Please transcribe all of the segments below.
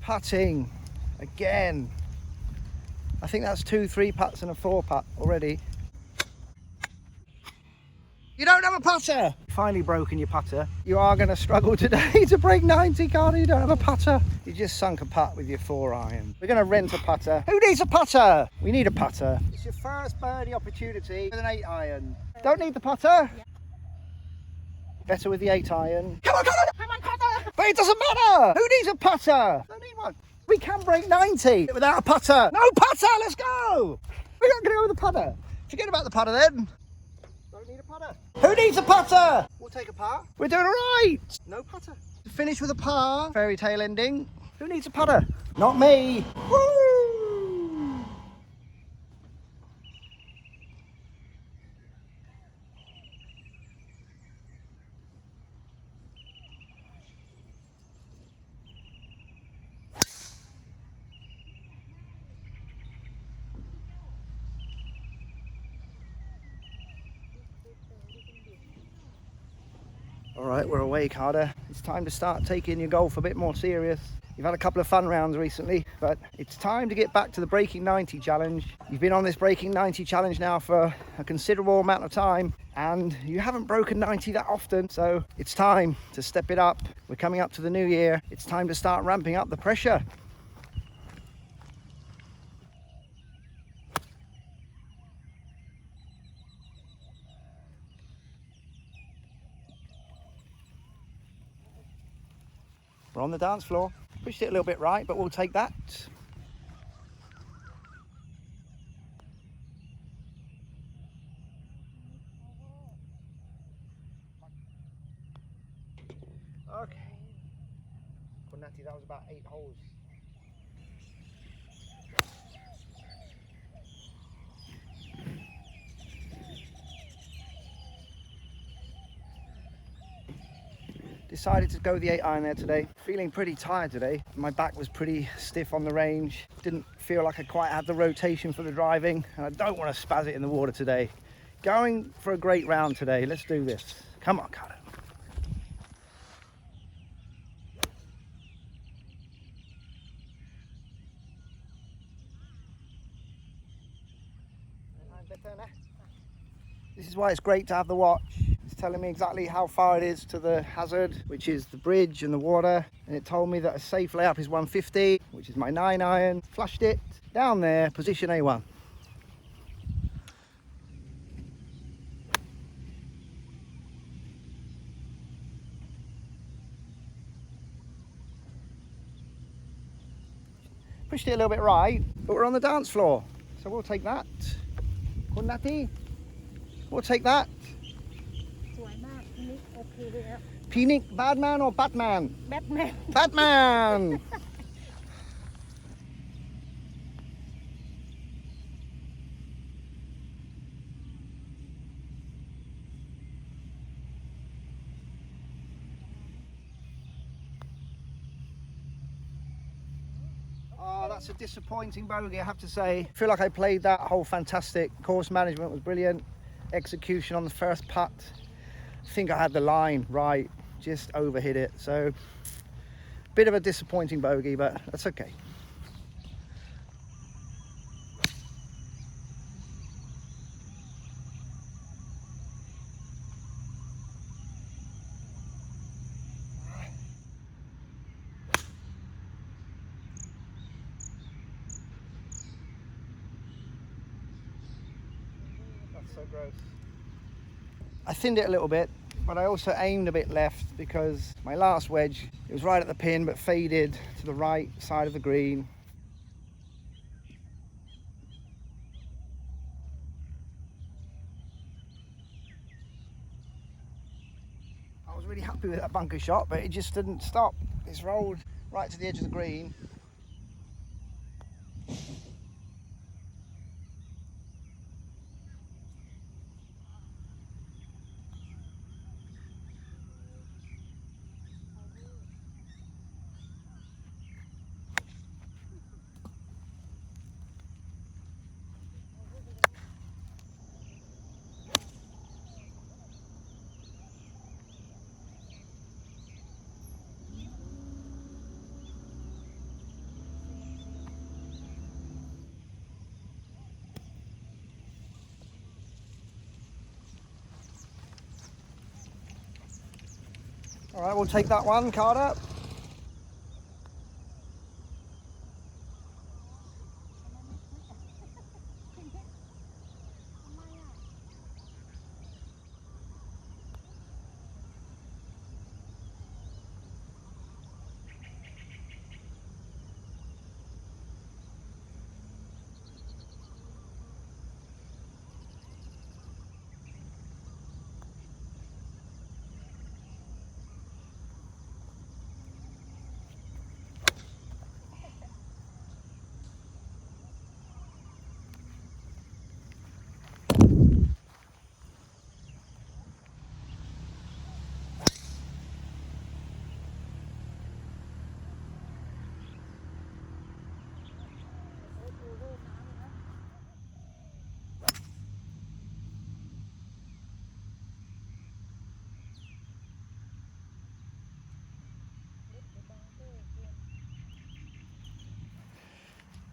Putting again. I think that's 2 3-putts and a 4-putt already. You don't have a putter! Finally broken your putter. You are going to struggle today to break 90, Carter. You don't have a putter. You just sunk a putt with your 4-iron. We're going to rent a putter. Who needs a putter? We need a putter. It's your first birdie opportunity with an 8-iron. Don't need the putter? Yeah. Better with the 8-iron. Come on, come on! Come on, putter! But it doesn't matter! Who needs a putter? Don't need one. We can break 90 without a putter. No putter, let's go! We're not going to go with the putter. Forget about the putter then. Don't need a putter. Who needs a putter? We'll take a par. We're doing all right. No putter. To finish with a par, fairy tale ending. Who needs a putter? Not me. Woo! All right, we're away, Carter. It's time to start taking your golf a bit more serious. You've had a couple of fun rounds recently, but it's time to get back to the Breaking 90 challenge. You've been on this Breaking 90 challenge now for a considerable amount of time, and you haven't broken 90 that often, so it's time to step it up. We're coming up to the new year. It's time to start ramping up the pressure. We're on the dance floor. Pushed it a little bit right, but we'll take that. Okay. Natty, that was about 8 holes. Decided to go the 8-iron there today. Feeling pretty tired today. My back was pretty stiff on the range. Didn't feel like I quite had the rotation for the driving, and I don't want to spaz it in the water today. Going for a great round today. Let's do this. Come on, Carter. This is why it's great to have the watch. It's telling me exactly how far it is to the hazard, which is the bridge and the water. And it told me that a safe layup is 150, which is my 9-iron. Flushed it down there, position A1. Pushed it a little bit right, but we're on the dance floor. So we'll take that. Good, Natty. We'll take that. Phoenix, Badman or Batman? Batman. Batman! Oh, that's a disappointing bogey, I have to say. I feel like I played that hole fantastic. Course management was brilliant. Execution on the first putt. I think I had the line right, just overhit it. So, bit of a disappointing bogey, but that's okay. That's so gross. I thinned it a little bit, but I also aimed a bit left because my last wedge, it was right at the pin but faded to the right side of the green. I was really happy with that bunker shot, but it just didn't stop. It's rolled right to the edge of the green. All right, we'll take that one, Carter.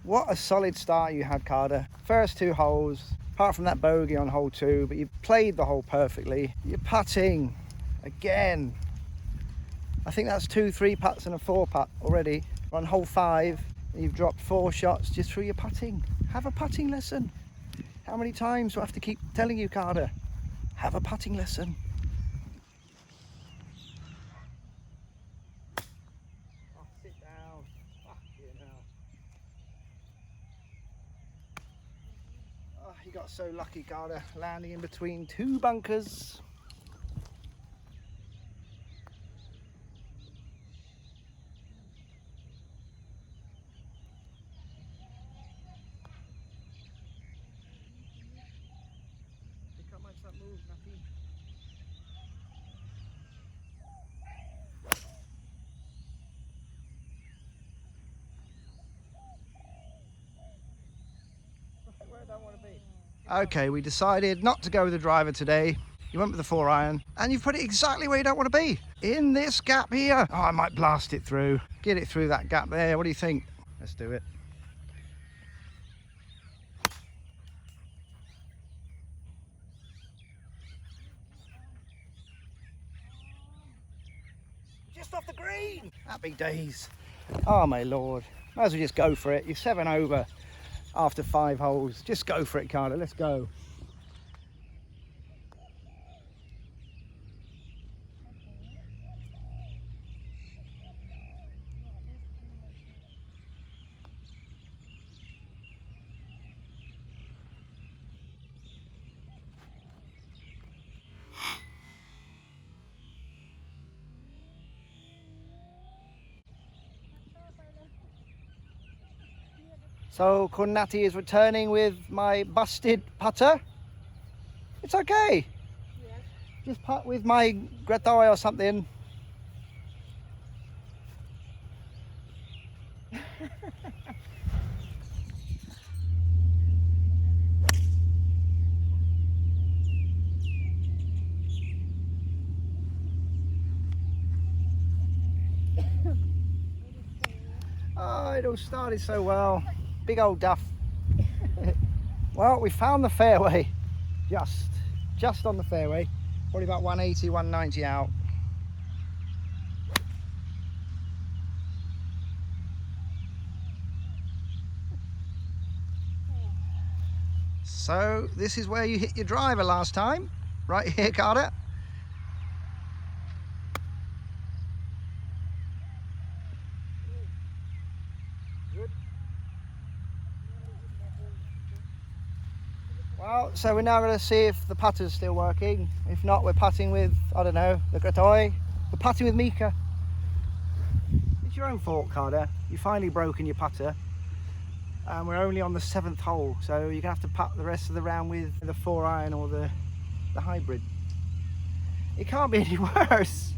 What a solid start you had, Carter. First 2 holes, apart from that bogey on hole 2, but you played the hole perfectly. You're putting again. I think that's 2 3-putts and a 4-putt already. We're on hole 5, and you've dropped 4 shots just through your putting. Have a putting lesson. How many times do I have to keep telling you, Carter? Have a putting lesson. Oh, sit down. Fuck you now. Oh, you got so lucky, Carter, landing in between 2 bunkers. Pick up that move, Nappy. Where I don't want to be. Okay, we decided not to go with the driver today. You went with the 4-iron, and you've put it exactly where you don't want to be. In this gap here. Oh, I might blast it through. Get it through that gap there. What do you think? Let's do it. Just off the green. Happy days. Oh, my Lord. Might as well just go for it. You're 7 over after 5 holes. Just go for it, Carter. Let's go. So Kunnati is returning with my busted putter. It's okay. Yes. Just putt with my Gretoy or something. Oh, it all started so well. Big old duff. Well, we found the fairway. Just on the fairway. Probably about 180, 190 out. So this is where you hit your driver last time. Right here, Carter. Well, so we're now going to see if the putter's still working. If not, we're putting with, I don't know, the Gretoy. We're putting with Mika. It's your own fault, Carter. You finally broken your putter. And we're only on the 7th hole, so you're going to have to putt the rest of the round with the 4-iron or the hybrid. It can't be any worse.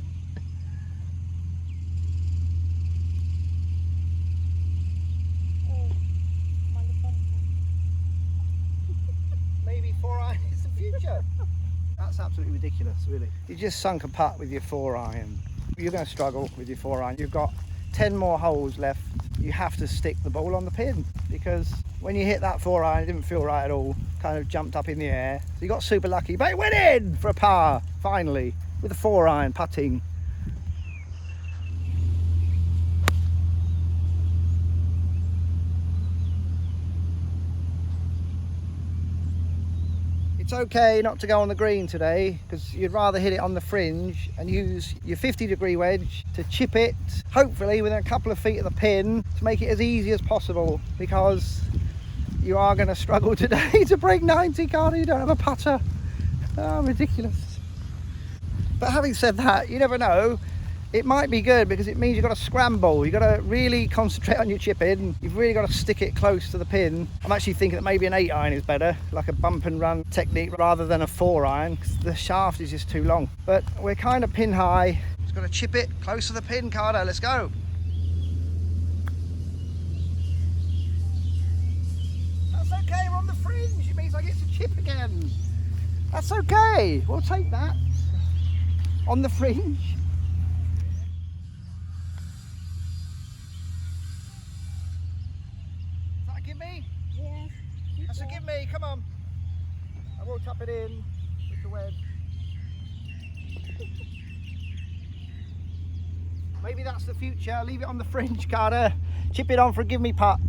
Maybe 4-iron is the future. That's absolutely ridiculous, really. You just sunk a putt with your 4-iron. You're going to struggle with your 4-iron. You've got 10 more holes left. You have to stick the ball on the pin, because when you hit that 4-iron, it didn't feel right at all. Kind of jumped up in the air. So you got super lucky, but it went in for a par, finally, with a 4-iron putting. It's okay not to go on the green today because you'd rather hit it on the fringe and use your 50-degree wedge to chip it, hopefully within a couple of feet of the pin, to make it as easy as possible, because you are going to struggle today to break 90, Carter. You don't have a putter. Oh, ridiculous. But having said that, you never know. It might be good because it means you've got to scramble. You've got to really concentrate on your chipping. You've really got to stick it close to the pin. I'm actually thinking that maybe an 8-iron is better, like a bump and run technique rather than a 4-iron, because the shaft is just too long. But we're kind of pin high. Just got to chip it close to the pin, Carter. Let's go. That's okay, we're on the fringe. It means I get to chip again. That's okay. We'll take that. On the fringe. So give me, come on. I will tap it in with the wedge. Maybe that's the future. Leave it on the fringe, Carter. Chip it on for a give me putt.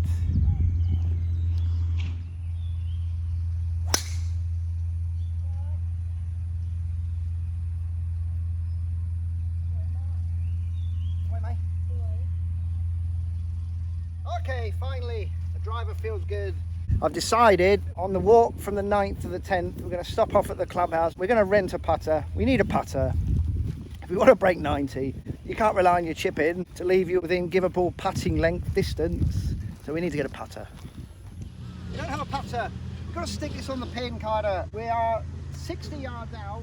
Okay, finally, the driver feels good. I've decided on the walk from the 9th to the 10th, we're going to stop off at the clubhouse. We're going to rent a putter. We need a putter. If we want to break 90, you can't rely on your chipping to leave you within giveable putting length distance. So we need to get a putter. We don't have a putter. We've got to stick this on the pin, Carter. We are 60 yards out.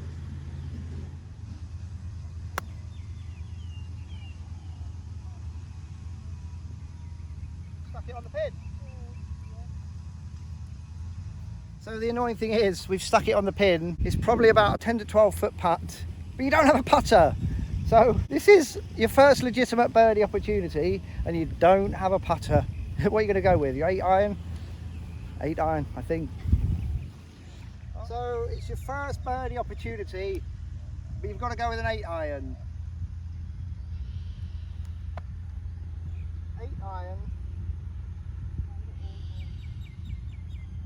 Stuck it on the pin. So the annoying thing is, we've stuck it on the pin. It's probably about a 10 to 12 foot putt, but you don't have a putter. So this is your first legitimate birdie opportunity and you don't have a putter. What are you going to go with? Your 8-iron? 8-iron, I think. So it's your first birdie opportunity, but you've got to go with an 8-iron. 8-iron.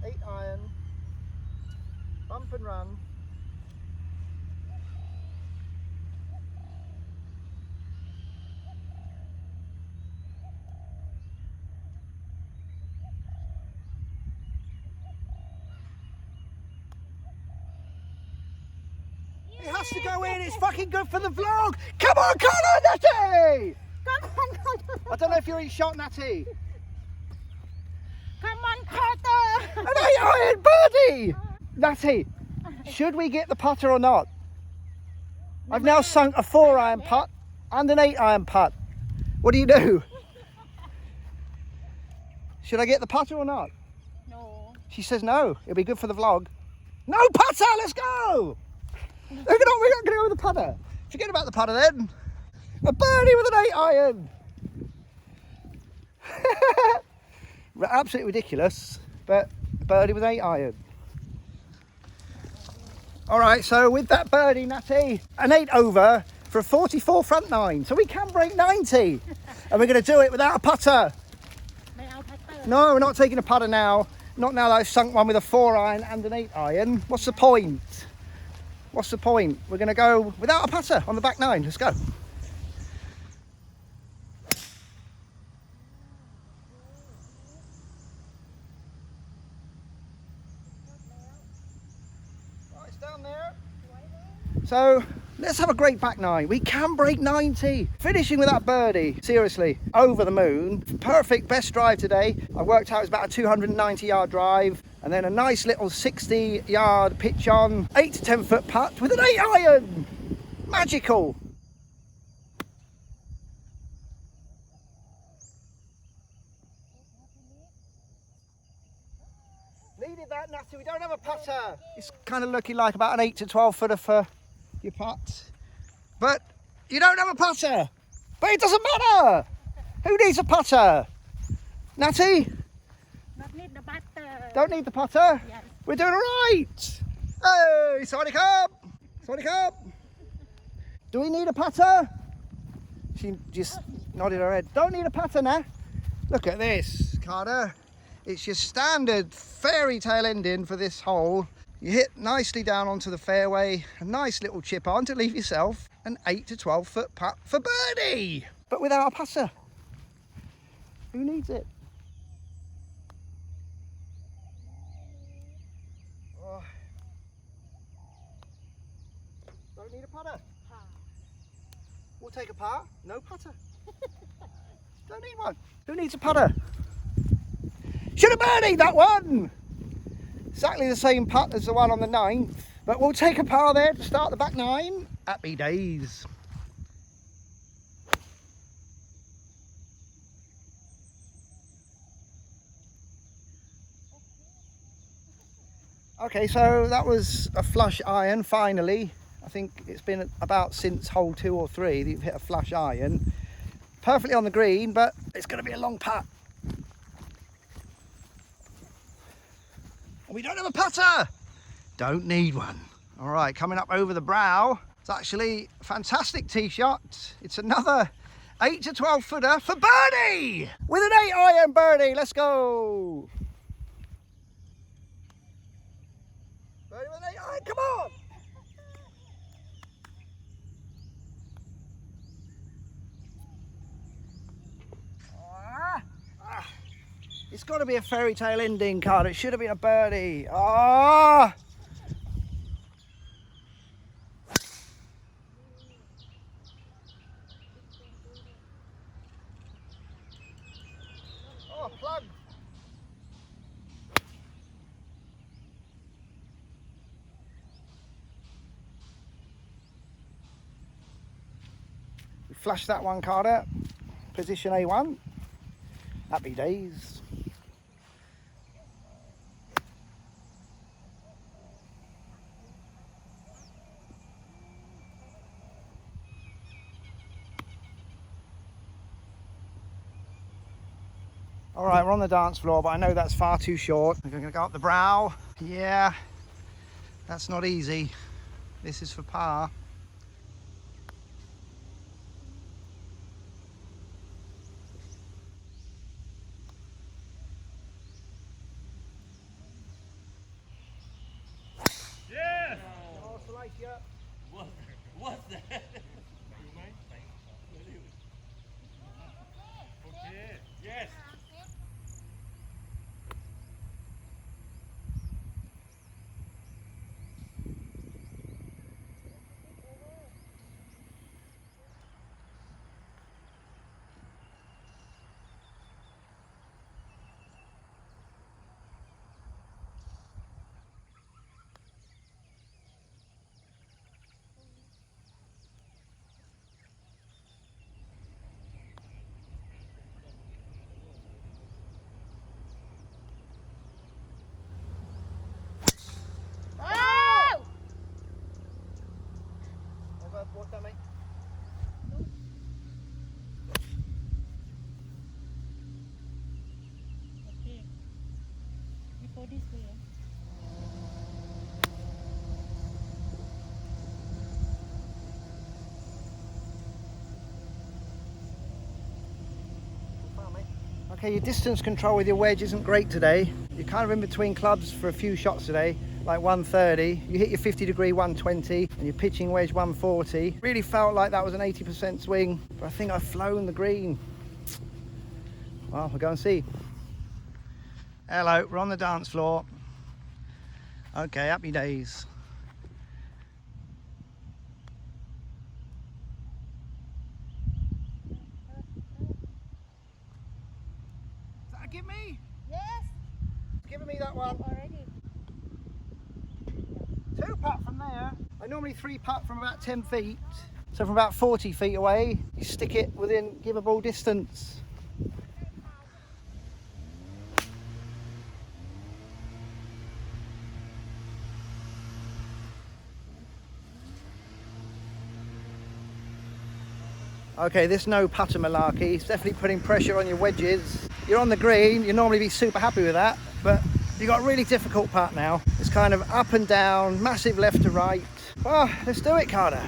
8-iron. Bump and run. It has to go in, it's fucking good for the vlog! Come on, Natty! Come on, Carter! I don't know if you're in shot, Natty. Come on, Carter! An 8-iron birdie! Natty, should we get the putter or not? I've now sunk a 4-iron putt and an 8-iron putt. What do you do? Should I get the putter or not? No. She says no, it'll be good for the vlog. No putter, let's go! We're not going to go with the putter. Forget about the putter then. A birdie with an 8-iron. Absolutely ridiculous, but a birdie with 8-iron. All right, so with that birdie, Natty, an 8 over for a 44 front 9. So we can break 90. And we're going to do it without a putter. No, we're not taking a putter now. Not now that I've sunk one with a 4-iron and an 8-iron. What's the point? What's the point? We're going to go without a putter on the back 9. Let's go. Down there. So let's have a great back 9. We can break 90. Finishing with that birdie, seriously, over the moon. Perfect, best drive today. I worked out it's about a 290 yard drive and then a nice little 60 yard pitch on, 8 to 10 foot putt with an 8-iron. Magical. Needed that, Natty. We don't have a putter. It's kind of looking like about an 8 to 12 footer for your putt. But you don't have a putter. But it doesn't matter. Who needs a putter? Natty? Don't need the putter. Don't need the putter? Yes. We're doing all right. Hey, Sonic up. Sonic up. Do we need a putter? She just nodded her head. Don't need a putter now. Look at this, Carter. It's your standard fairy tale ending for this hole. You hit nicely down onto the fairway, a nice little chip on to leave yourself an 8 to 12 foot putt for birdie, but without a putter. Who needs it? Oh. Don't need a putter. We'll take a par, no putter. Don't need one. Who needs a putter? Should have birdied that one. Exactly the same putt as the one on the 9th, but we'll take a par there to start the back 9. Happy days. Okay, so that was a flush iron finally. I think it's been about since hole 2 or 3 that you've hit a flush iron. Perfectly on the green, but it's going to be a long putt. We don't have a putter. Don't need one. All right, coming up over the brow. It's actually a fantastic tee shot. It's another 8 to 12 footer for birdie with an 8 iron birdie. Let's go. Birdie with an 8 iron. Come on. It's got to be a fairy tale ending, card. It should have been a birdie. Ah! Oh, plug. We flashed that one, Carter. Position A1. Happy days. All right, we're on the dance floor, but I know that's far too short. We're going to go up the brow. Yeah, that's not easy. This is for par. Yes! Oh, Salacia. What's that? Okay. Yes. What that mean? Okay. You go this way. Okay, your distance control with your wedge isn't great today. You're kind of in between clubs for a few shots today, like 130. You hit your 50-degree 120 and your pitching wedge 140. Really felt like that was an 80% swing, but I think I've flown the green. Well, we'll go and see. Hello, we're on the dance floor. Okay, happy days. Is that a give me? Yes. Giving me that one. Already. 2 putt from there. I normally 3 putt from about 10 feet. So from about 40 feet away, you stick it within giveable distance. Okay, this no putter malarkey. It's definitely putting pressure on your wedges. You're on the green, you'd normally be super happy with that, but you've got a really difficult putt now. It's kind of up and down, massive left to right. Well, let's do it, Carter.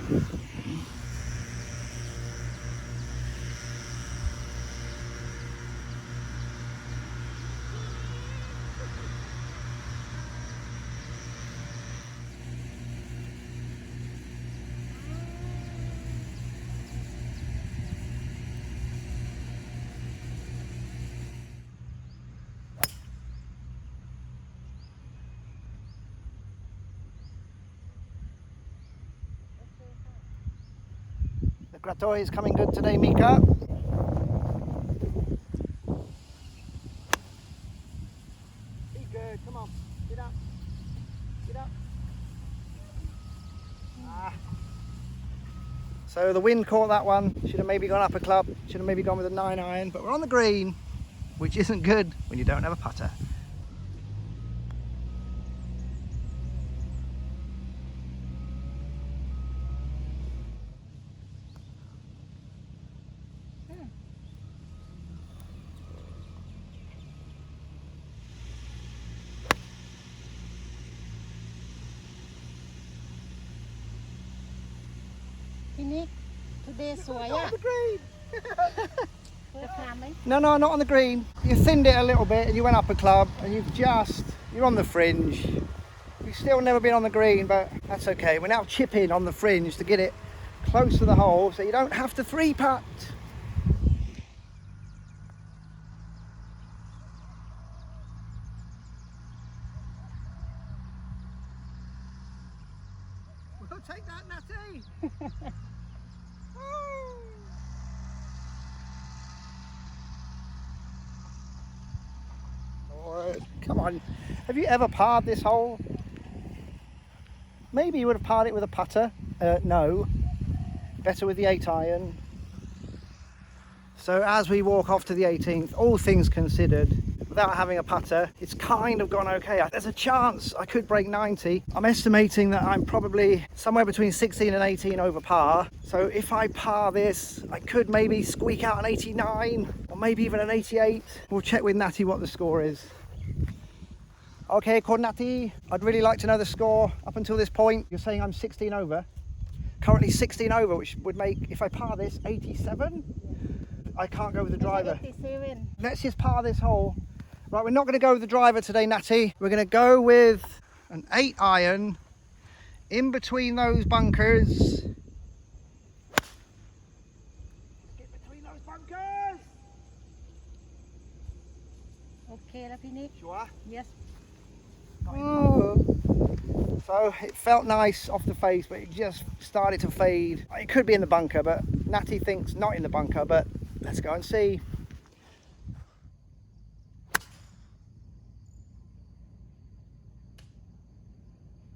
Grato is coming good today, Mika. Be good, come on, get up, get up. Ah. So the wind caught that one. Should have maybe gone up a club, should have maybe gone with a 9-iron, but we're on the green, which isn't good when you don't have a putter.พี่นิก today สวย Not อ่ะ on the green. เปิดทางไหม No, not on the green. You thinned it a little bit and you went up a club and you're on the fringe. You've still never been on the green, but that's okay. We're now chipping on the fringe to get it close to the hole so you don't have to 3-putt. We'll take that, Natty. Lord, come on. Have you ever parred this hole? Maybe you would have parred it with a putter. No. Better with the 8-iron. So as we walk off to the 18th, all things considered, without having a putter, it's kind of gone okay. There's a chance I could break 90. I'm estimating that I'm probably somewhere between 16 and 18 over par. So if I par this, I could maybe squeak out an 89 or maybe even an 88. We'll check with Natty what the score is. Okay, Natty, I'd really like to know the score up until this point. You're saying I'm 16 over? Currently 16 over, which would make, if I par this, 87? I can't go with the driver. 87 Let's just par this hole. Right, we're not going to go with the driver today, Natty. We're going to go with an 8-iron in between those bunkers. Get between those bunkers! โอเคแล้วพี่นิก Sure. yes So it felt nice off the face, but it just started to fade. It could be in the bunker, but Natty thinks not in the bunker, but let's go and see.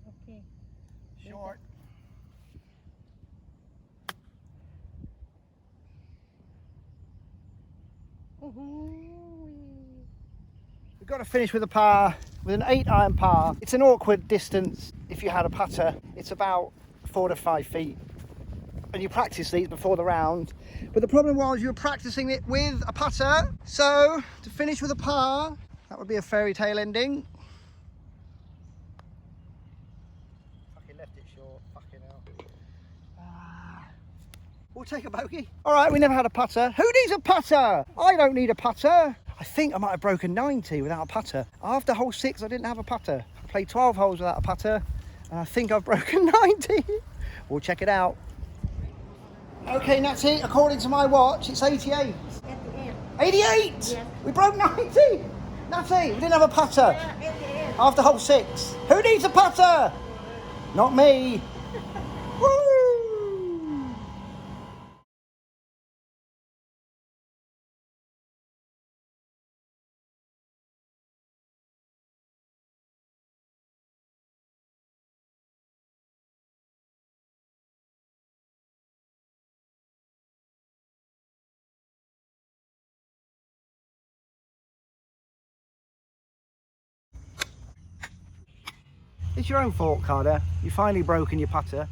okay Short. We've got to finish with a par, with an 8-iron par. It's an awkward distance if you had a putter. It's about 4 to 5 feet. And you practice these before the round. But the problem was you were practicing it with a putter. So to finish with a par, that would be a fairy tale ending. Fucking left it short, fucking hell. We'll take a bogey. All right, we never had a putter. Who needs a putter? I don't need a putter. I think I might have broken 90 without a putter. After hole 6, I didn't have a putter. I played 12 holes without a putter, and I think I've broken 90. We'll check it out. Okay, Natty, according to my watch, it's 88. 88? Yes. We broke 90. Natty, we didn't have a putter. yeah 88 After hole 6. Who needs a putter? Not me. Woo! It's your own fault, Carter. You've finally broken your putter.